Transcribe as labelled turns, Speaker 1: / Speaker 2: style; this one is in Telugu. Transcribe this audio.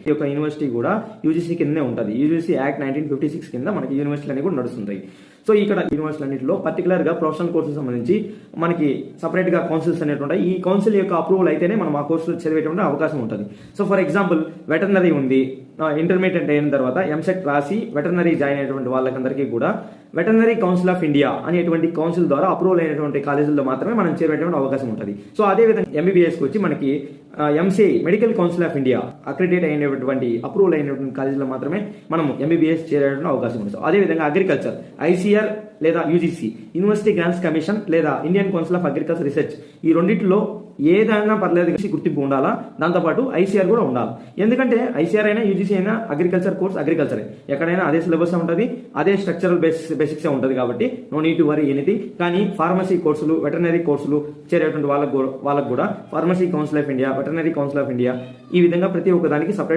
Speaker 1: ఈ యొక్క యూనివర్సిటీ కూడా యూజీసీ కిందనే ఉంటుంది. యూజీసీ యాక్ట్ 1956 కింద మనకి యూనివర్సిటీలు అనేవి కూడా నడుస్తుంటాయి. సో ఇక్కడ యూనివర్సిటీ అన్నింటిలో పర్టికులర్ గా ప్రొఫెషనల్ కోర్సులకు సంబంధించి మనకి సపరేట్ గా కౌన్సిల్స్ అనేవి ఉంటాయి. ఈ కౌన్సిల్ యొక్క అప్రూవల్ అయితేనే మనం ఆ కోర్సులు చదివేటువంటి అవకాశం ఉంటుంది. సో ఫర్ ఎగ్జాంపుల్ వెటర్నరీ ఉంది, ఇంటర్మీడియట్ అయిన తర్వాత ఎంసెట్ రాసి వెటర్నరీ జాయిన్ అయినటువంటి వాళ్ళకందరికీ కూడా వెటర్నరీ కౌన్సిల్ ఆఫ్ ఇండియా అనేటువంటి కౌన్సిల్ ద్వారా అప్రూవల్ అయినటువంటి కాలేజీల్లో మాత్రమే మనం చేరేటువంటి అవకాశం ఉంటుంది. సో అదే విధంగా ఎంబీబీఎస్కి వచ్చి మనకి MCI medical council of India accredit అయినటువంటి అప్రూవల్ అయినటువంటి కాలేజీలో మాత్రమే మనం ఎంబీబీఎస్ చేరేటువంటి అవకాశం ఉంటుంది. అదేవిధంగా అగ్రికల్చర్ ఐసీఆర్ లేదా యూజీసీ యూనివర్సిటీ గ్రాంట్స్ కమిషన్ లేదా Indian council of agriculture research ఈ రెండింటిలో ఏదైనా పర్లేదు గుర్తింపు ఉండాలా, దాంతోపాటు ఐసీఆర్ కూడా ఉండాలి. ఎందుకంటే ఐసీఆర్ అయినా యూజీసీ అయినా అగ్రికల్చర్ కోర్స్ అగ్రికల్చరే, ఎక్కడైనా అదే సిలబస్ ఉంటుంది, అదే స్ట్రక్చరల్ బేసిక్స్ ఉంటుంది. కాబట్టి no need to worry anything. కానీ ఫార్మసీ కోర్సులు వెటర్నరీ కోర్సులు చేరేటువంటి వాళ్ళకు కూడా pharmacy council of India, veterinary council of India ఈ విధంగా ప్రతి ఒక్క దానికి సపరేట్